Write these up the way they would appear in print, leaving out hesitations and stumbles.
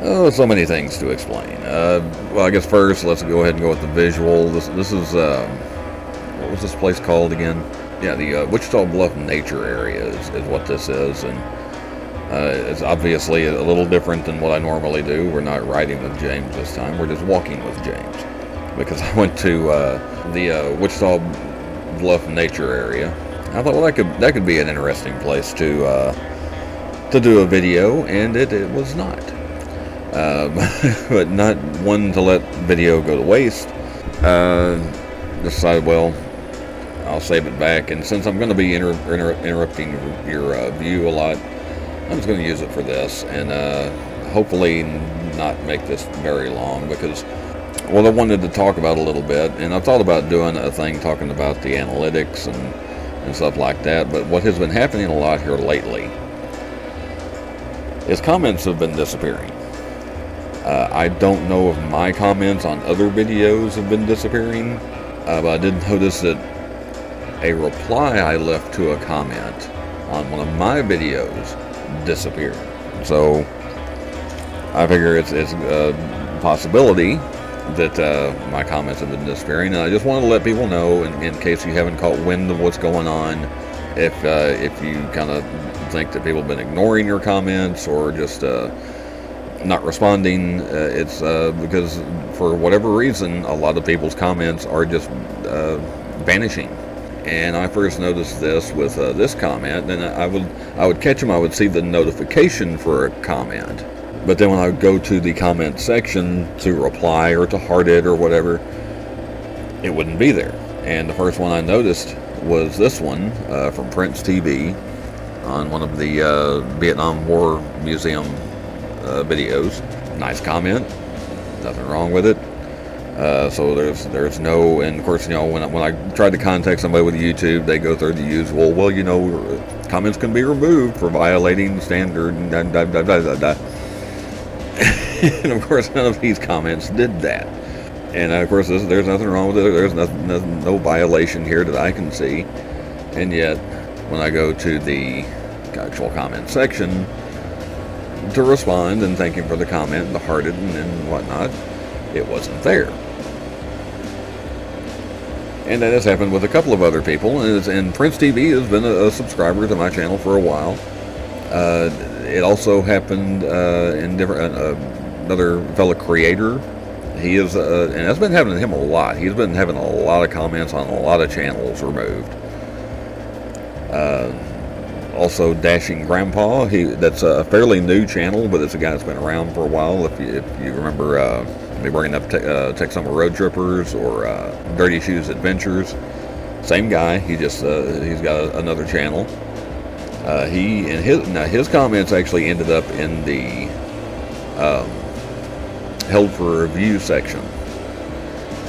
Oh, so many things to explain. Well, I guess first let's go ahead and go with the visual. This is what was this place called again? Yeah, the Wichita Bluff Nature Area is what this is, and it's obviously a little different than what I normally do. We're not riding with James this time. We're just walking with James because I went to the Wichita Bluff Nature Area. I thought, well, that could be an interesting place to do a video, and it was not. But not one to let video go to waste. Decided, well, I'll save it back, and since I'm going to be interrupting your view a lot, I'm just going to use it for this, and hopefully not make this very long, because well, I wanted to talk about a little bit, and I've thought about doing a thing talking about the analytics and stuff like that, but what has been happening a lot here lately is comments have been disappearing. I don't know if my comments on other videos have been disappearing, but I did notice that a reply I left to a comment on one of my videos disappeared. So I figure it's a possibility that my comments have been disappearing, and I just wanted to let people know, in case you haven't caught wind of what's going on, if you kind of think that people have been ignoring your comments or just not responding, it's because for whatever reason a lot of people's comments are just vanishing. And I first noticed this with this comment, and I would catch them. I would see the notification for a comment, but then when I would go to the comment section to reply or to heart it or whatever, it wouldn't be there. And the first one I noticed was this one from Prince TV on one of the Vietnam War Museum videos. Nice comment, nothing wrong with it. So there's no, and of course, you know, when I tried to contact somebody with YouTube, they go through the usual, well, you know, comments can be removed for violating the standard, and and of course none of these comments did that. And of course there's nothing wrong with it. There's no violation here that I can see. And yet when I go to the actual comment section to respond and thank him for the comment and to heart it and whatnot, it wasn't there. And that has happened with a couple of other people, and Prince TV has been a subscriber to my channel for a while. It also happened in different another fellow creator. He is, and that's been happening to him a lot. He's been having a lot of comments on a lot of channels removed. Also, Dashing Grandpa. That's a fairly new channel, but it's a guy that's been around for a while. If you remember me bringing up Texoma Road Trippers or Dirty Shoes Adventures, same guy. He's got another channel. His comments actually ended up in the held for review section,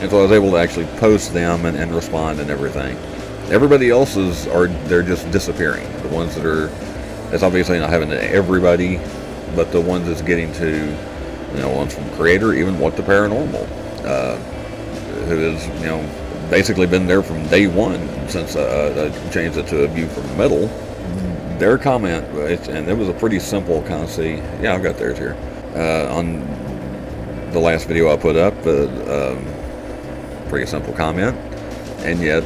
and so I was able to actually post them and respond and everything. Everybody else's they're just disappearing. The ones it's obviously not having to everybody, but the ones that's getting to, you know, ones from Creator, even What the Paranormal, who has, you know, basically been there from day one since I changed it to a view from metal. Their comment, and it was a pretty simple kind of yeah, I've got theirs here, on the last video I put up, pretty simple comment, and yet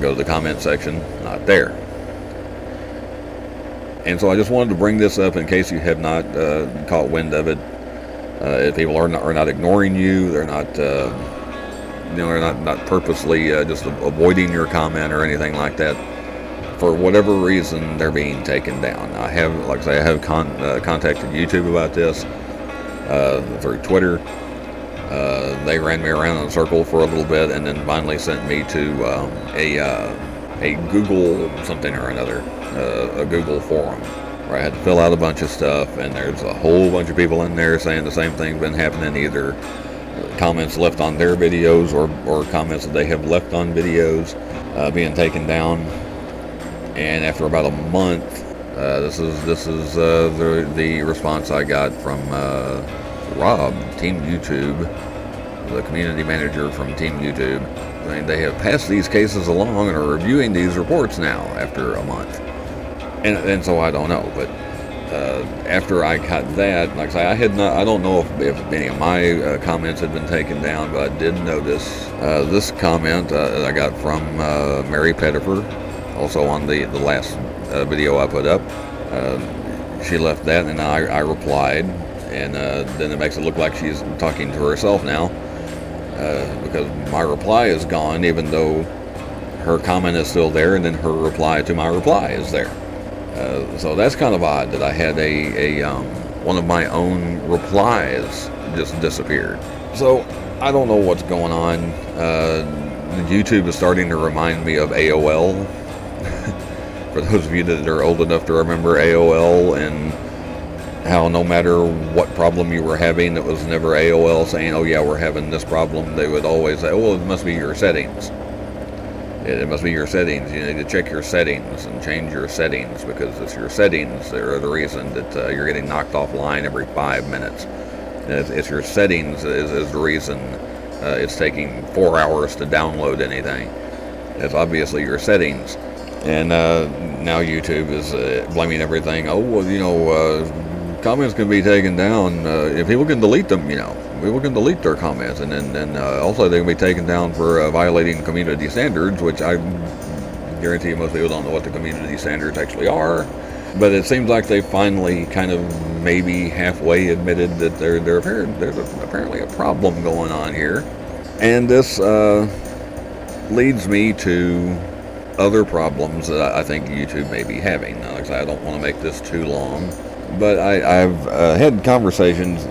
go to the comment section, not there. And so I just wanted to bring this up in case you have not caught wind of it. If people are not ignoring you, they're not they're not purposely just avoiding your comment or anything like that. For whatever reason, they're being taken down. I have, like I say, I have contacted YouTube about this through Twitter. They ran me around in a circle for a little bit, and then finally sent me to a Google something or another, a Google forum, where I had to fill out a bunch of stuff, and there's a whole bunch of people in there saying the same thing's been happening, either comments left on their videos or comments that they have left on videos being taken down. And after about a month, this is the response I got from Rob, Team YouTube, the community manager from Team YouTube. I mean, they have passed these cases along and are reviewing these reports now after a month. And so I don't know, but after I got that, like I say, I don't know if any of my comments had been taken down, but I did notice this comment I got from Mary Pettifer, also on the last video I put up. She left that, and I replied, and then it makes it look like she's talking to herself now, because my reply is gone, even though her comment is still there, and then her reply to my reply is there. So that's kind of odd that I had one of my own replies just disappeared. So I don't know what's going on. YouTube is starting to remind me of AOL. For those of you that are old enough to remember AOL, and how no matter what problem you were having, it was never AOL saying, oh yeah, we're having this problem. They would always say, oh, it must be your settings. It must be your settings. You need to check your settings and change your settings, because it's your settings that are the reason that you're getting knocked offline every 5 minutes. It's your settings is the reason it's taking 4 hours to download anything. It's obviously your settings. And now YouTube is blaming everything. Oh, well, comments can be taken down. If people can delete them, people can delete their comments, and then also they can be taken down for violating community standards, which I guarantee you most people don't know what the community standards actually are. But it seems like they finally kind of maybe halfway admitted that there's apparently a problem going on here. And this leads me to other problems that I think YouTube may be having. Now, like I say, I don't want to make this too long, but I've had conversations,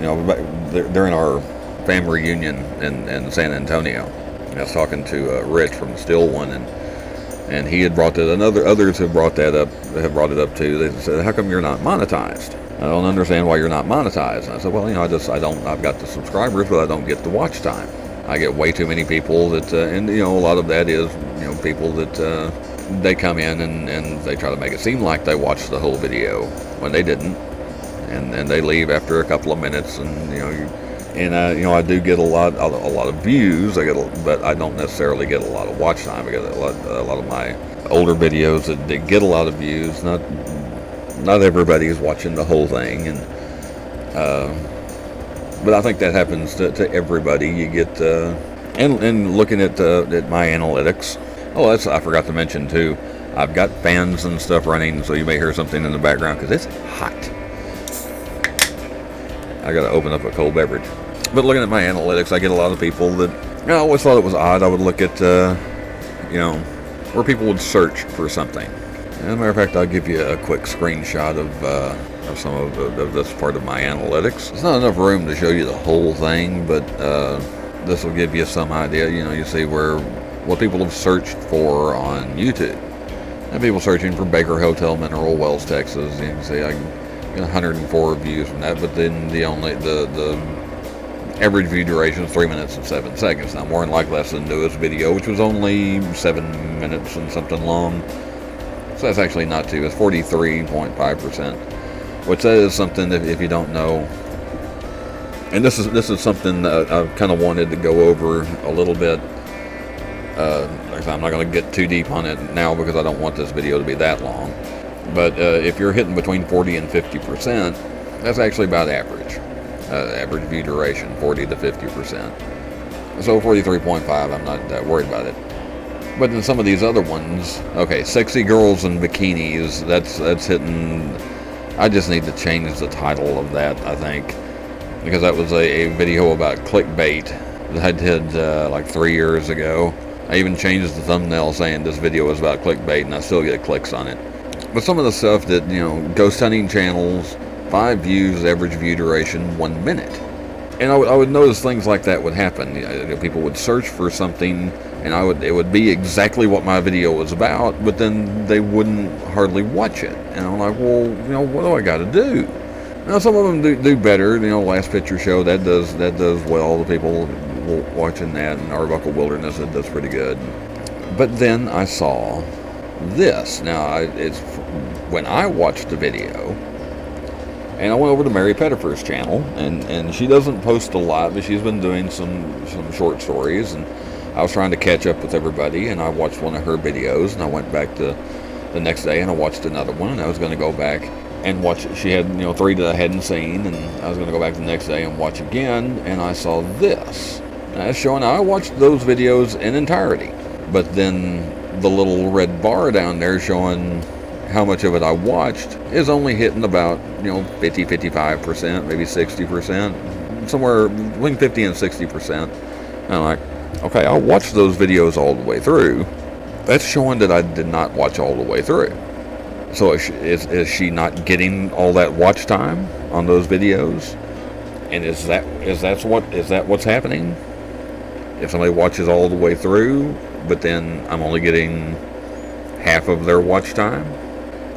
during our family reunion in San Antonio. I was talking to Rich from Still One, and he had brought that. Others have brought it up too. They said, "How come you're not monetized? I don't understand why you're not monetized." And I said, "Well, I've got the subscribers, but I don't get the watch time. I get way too many people that, and a lot of that is, people that they come in and they try to make it seem like they watched the whole video when they didn't, and they leave after a couple of minutes, and I do get a lot of views. But I don't necessarily get a lot of watch time. I get a lot of my older videos that get a lot of views. Not everybody is watching the whole thing, but I think that happens to everybody. You get and looking at my analytics. Oh, I forgot to mention too. I've got fans and stuff running, so you may hear something in the background because it's hot. I got to open up a cold beverage. But looking at my analytics, I get a lot of people that I always thought it was odd. I would look at where people would search for something. As a matter of fact, I'll give you a quick screenshot of some of this part of my analytics. It's not enough room to show you the whole thing, but this will give you some idea. You see what people have searched for on YouTube. And people searching for Baker Hotel, Mineral Wells, Texas. You can see I get 104 views from that, but then the average view duration is 3 minutes and 7 seconds. Now, more than likely that's the newest video, which was only 7 minutes and something long. So that's actually not too. It's 43.5%, which that is something that if you don't know. And this is something that I've kind of wanted to go over a little bit. I'm not going to get too deep on it now because I don't want this video to be that long. But if you're hitting between 40 and 50%, that's actually about average. Average view duration, 40 to 50%. So 43.5, I'm not that worried about it. But in some of these other ones, okay, sexy girls in bikinis, that's hitting. I just need to change the title of that, I think, because that was a video about clickbait that I did like 3 years ago. I even changed the thumbnail saying this video was about clickbait, and I still get clicks on it. But some of the stuff that, ghost hunting channels, 5 views, average view duration, 1 minute. And I would notice things like that would happen. People would search for something, and it would be exactly what my video was about, but then they wouldn't hardly watch it. And I'm like, well, what do I got to do? Now, some of them do better. Last Picture Show, that does well. The people watching that in Arbuckle Wilderness, it does pretty good. But then I saw this. Now, it's when I watched the video, and I went over to Mary Pettifer's channel, and she doesn't post a lot, but she's been doing some short stories, and I was trying to catch up with everybody, and I watched one of her videos, and I went back to the next day and I watched another one, and I was going to go back and watch. She had 3 that I hadn't seen, and I was going to go back the next day and watch again, and I saw this. Now, it's showing I watched those videos in entirety, but then the little red bar down there showing how much of it I watched is only hitting about 50, 55%, maybe 60%, somewhere between 50 and 60%. And I'm like, okay, I'll watch those videos all the way through. That's showing that I did not watch all the way through. So is she not getting all that watch time on those videos? And is that what's happening? If somebody watches all the way through, but then I'm only getting half of their watch time?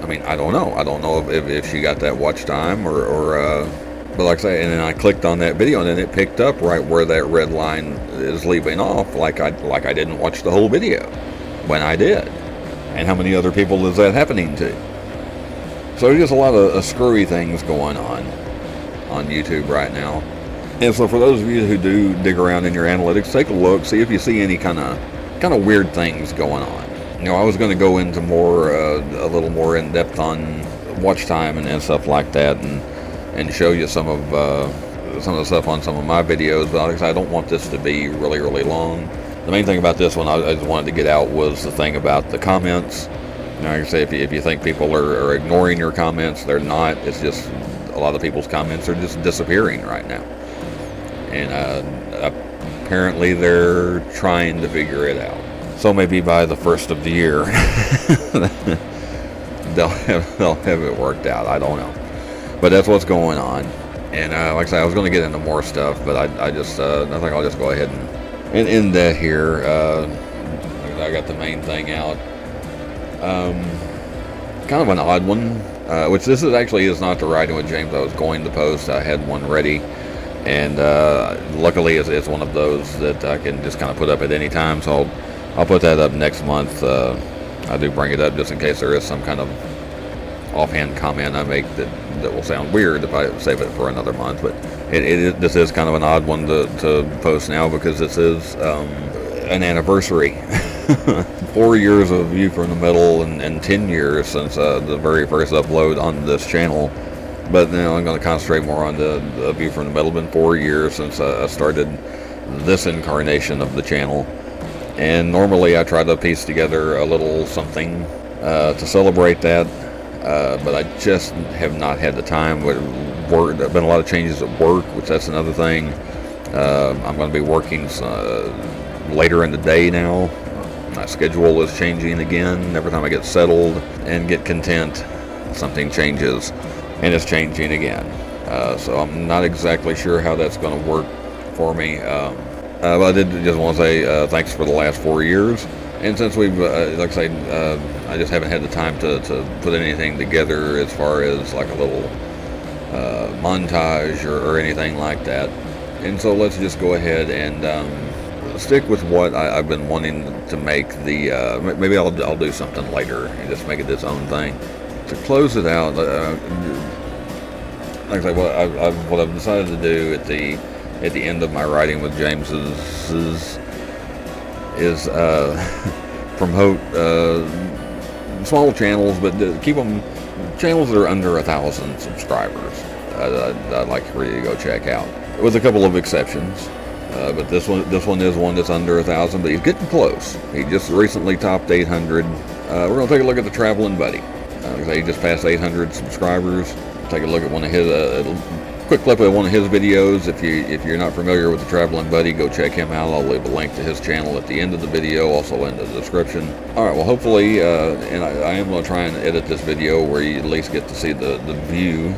I mean, I don't know. I don't know if she got that watch time but like I say, and then I clicked on that video, and then it picked up right where that red line is leaving off, like I didn't watch the whole video, when I did. And how many other people is that happening to? So there's just a lot of screwy things going on YouTube right now. And so for those of you who do dig around in your analytics, take a look, see if you see any kind of weird things going on. I was going to go into a little more in depth on watch time and stuff like that, and show you some of the stuff on some of my videos. But like I said, I don't want this to be really, really long. The main thing about this one I just wanted to get out was the thing about the comments. Like I say, if you think people are ignoring your comments, they're not. It's just a lot of people's comments are just disappearing right now. And apparently they're trying to figure it out. So maybe by the first of the year, they'll have it worked out. I don't know. But that's what's going on. And like I said, I was going to get into more stuff, but I think I'll just go ahead and end that here. I got the main thing out. Kind of an odd one, which this is not the Riding with James I was going to post. I had one ready, and luckily it's one of those that I can just kind of put up at any time, so I'll put that up next month. I do bring it up just in case there is some kind of offhand comment I make that will sound weird if I save it for another month. But this is kind of an odd one to post now, because this is an anniversary. 4 years of View from the Middle, and 10 years since the very first upload on this channel. But now I'm going to concentrate more on the View from the Middle. It's been 4 years since I started this incarnation of the channel. And normally I try to piece together a little something to celebrate that. But I just have not had the time. There have been a lot of changes at work, which that's another thing. I'm going to be working later in the day now. My schedule is changing again. Every time I get settled and get content, something changes, and it's changing again. So I'm not exactly sure how that's going to work for me. But I did just want to say thanks for the last 4 years. And since we've, like I say, I just haven't had the time to put anything together as far as like a little montage or anything like that. And so let's just go ahead and stick with what I've been wanting to make. Maybe I'll do something later and just make it its own thing. To close it out, like I say, what I've decided to do at the end of my Riding with James's is promote small channels, but keep them channels that are under 1,000 subscribers. I'd like for you to go check out, with a couple of exceptions. But this one is one that's under 1,000, but he's getting close. He just recently topped 800. We're going to take a look at the Traveling Buddy. He just passed 800 subscribers. Take a look at one of his quick clip of one of his videos. If you're not familiar with the Traveling Buddy, go check him out. I'll leave a link to his channel at the end of the video, also in the description. All right, well, hopefully, and I am going to try and edit this video where you at least get to see the view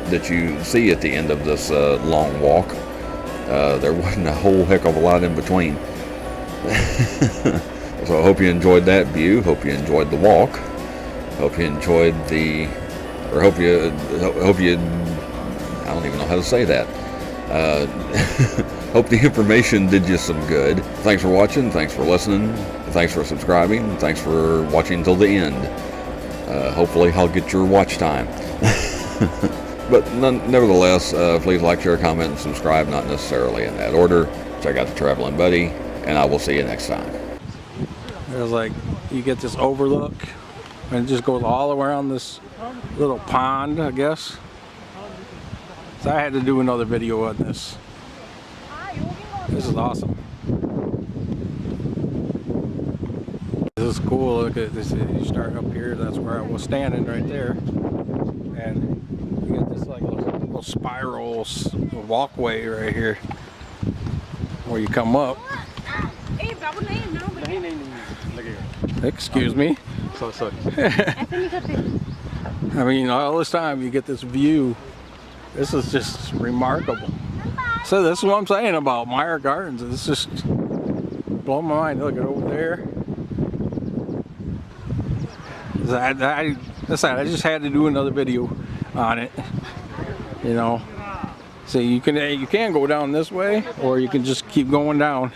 that you see at the end of this long walk. There wasn't a whole heck of a lot in between. So I hope you enjoyed that view. Hope you enjoyed the walk. Hope you enjoyed hope you I don't even know how to say that. Hope the information did you some good. Thanks for watching. Thanks for listening. Thanks for subscribing. Thanks for watching till the end. Hopefully I'll get your watch time. But nevertheless, please like, share, comment, and subscribe, not necessarily in that order. Check out the Traveling Buddy, and I will see you next time. There's like, you get this overlook, and it just goes all around this little pond, I guess. So I had to do another video on this. This is awesome. This is cool. Look at this. You start up here. That's where I was standing right there, and you get this like little spiral walkway right here where you come up. Excuse me. Sorry. I mean, all this time you get this view. This is just remarkable. So this is what I'm saying about Meyer Gardens. It's just blowing my mind. Look at over there. I just had to do another video on it. You know. So you can go down this way, or you can just keep going down.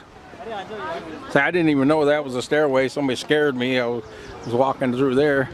So I didn't even know that was a stairway. Somebody scared me. I was walking through there.